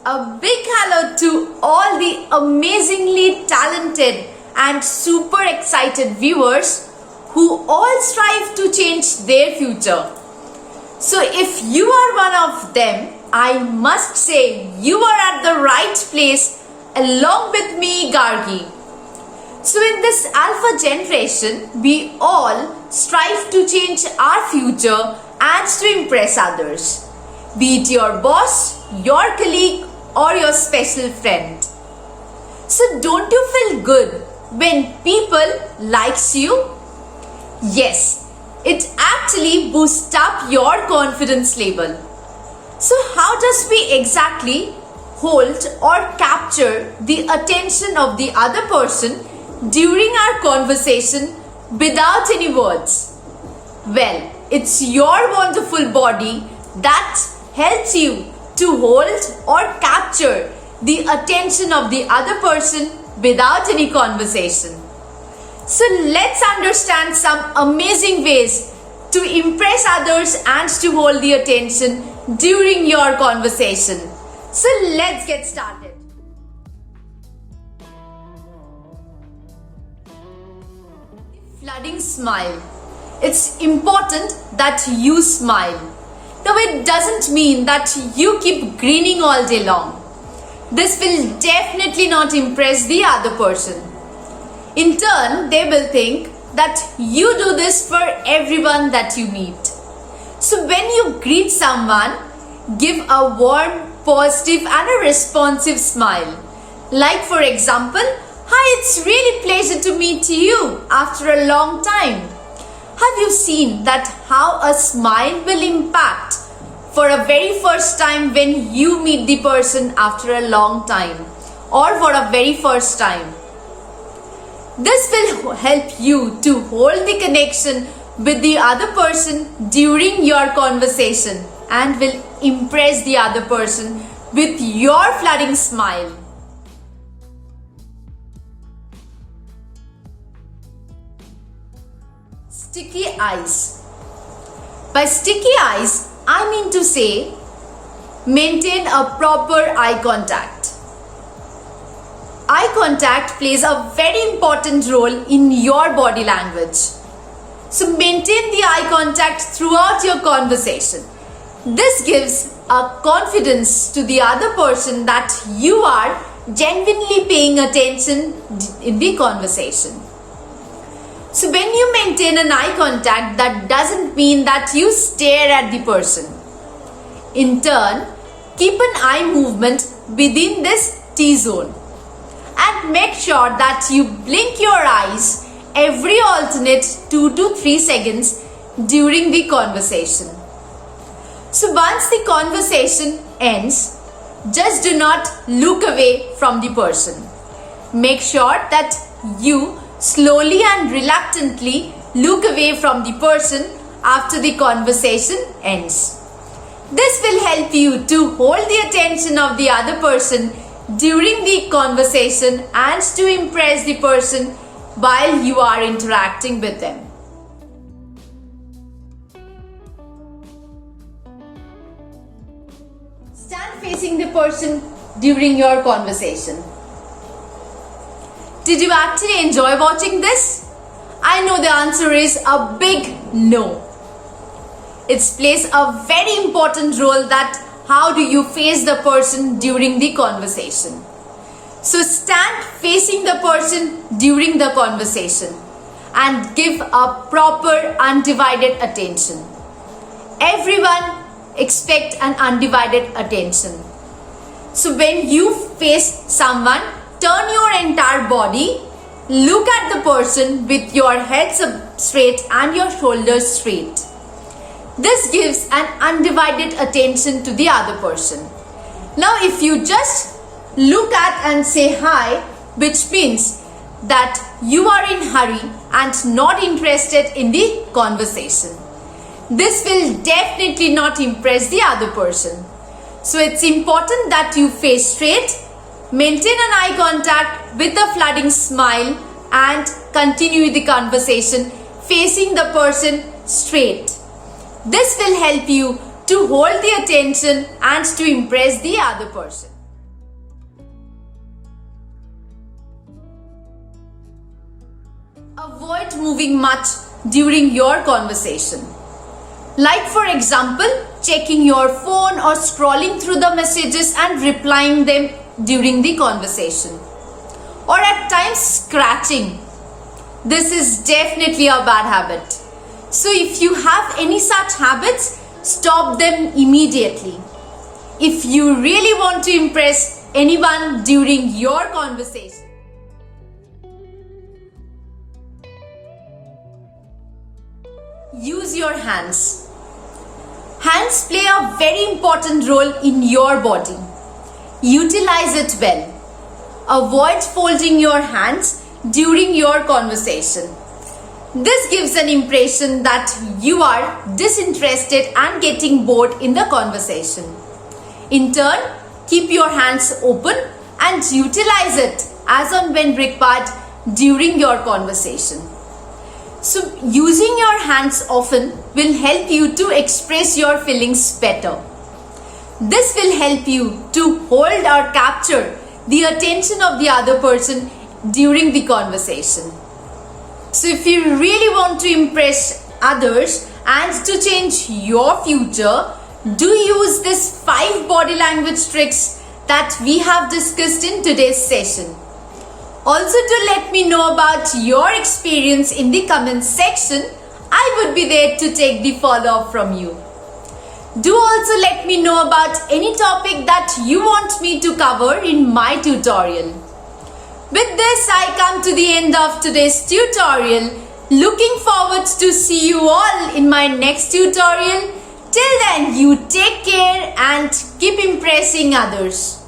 A big hello to all the amazingly talented and super excited viewers who all strive to change their future. So if you are one of them, I must say you are at the right place along with me, Gargi. So in this alpha generation, we all strive to change our future and to impress others. Be it your boss, your colleague or your special friend. So don't you feel good when people likes you? Yes, it actually boosts up your confidence level. So how does we exactly hold or capture the attention of the other person during our conversation without any words? Well, it's your wonderful body that helps you to hold or capture the attention of the other person without any conversation. So let's understand some amazing ways to impress others and to hold the attention during your conversation. So let's get started. Flooding smile. It's important that you smile. Now it doesn't mean that you keep grinning all day long. This will definitely not impress the other person. In turn, they will think that you do this for everyone that you meet. So when you greet someone, give a warm, positive and a responsive smile. Like for example, "Hi, it's really pleasure to meet you after a long time." Have you seen that how a smile will impact for a very first time when you meet the person after a long time or for a very first time? This will help you to hold the connection with the other person during your conversation and will impress the other person with your flooding smile. Sticky eyes. By sticky eyes, I mean to say, maintain a proper eye contact. Eye contact plays a very important role in your body language. So maintain the eye contact throughout your conversation. This gives a confidence to the other person that you are genuinely paying attention in the conversation. So when you maintain an eye contact, that doesn't mean that you stare at the person. In turn, keep an eye movement within this T-zone and make sure that you blink your eyes every alternate 2 to 3 seconds during the conversation. So once the conversation ends, just do not look away from the person. Make sure that you slowly and reluctantly look away from the person after the conversation ends. This will help you to hold the attention of the other person during the conversation and to impress the person while you are interacting with them. Stand facing the person during your conversation. Did you actually enjoy watching this? I know the answer is a big no. It plays a very important role that how do you face the person during the conversation. So stand facing the person during the conversation and give a proper undivided attention. Everyone expects an undivided attention. So when you face someone, turn your entire body, look at the person with your head straight and your shoulders straight. This gives an undivided attention to the other person. Now if you just look at and say hi, which means that you are in hurry and not interested in the conversation. This will definitely not impress the other person. So it's important that you face straight, maintain an eye contact with a flooding smile and continue the conversation facing the person straight. This will help you to hold the attention and to impress the other person. moving much during your conversation. Like for example, checking your phone or scrolling through the messages and replying them during the conversation. Or at times scratching. This is definitely a bad habit. So if you have any such habits, stop them immediately. If you really want to impress anyone during your conversation. Use your hands. Hands play a very important role in your body. Utilize it well. Avoid folding your hands during your conversation. This gives an impression that you are disinterested and getting bored in the conversation. In turn, keep your hands open and utilize it as and when required during your conversation. So, using your hands often will help you to express your feelings better. This will help you to hold or capture the attention of the other person during the conversation. So if you really want to impress others and to change your future, do use these 5 body language tricks that we have discussed in today's session. Also, to let me know about your experience in the comment section, I would be there to take the follow-up from you. Do also let me know about any topic that you want me to cover in my tutorial. With this, I come to the end of today's tutorial. Looking forward to see you all in my next tutorial. Till then, you take care and keep impressing others.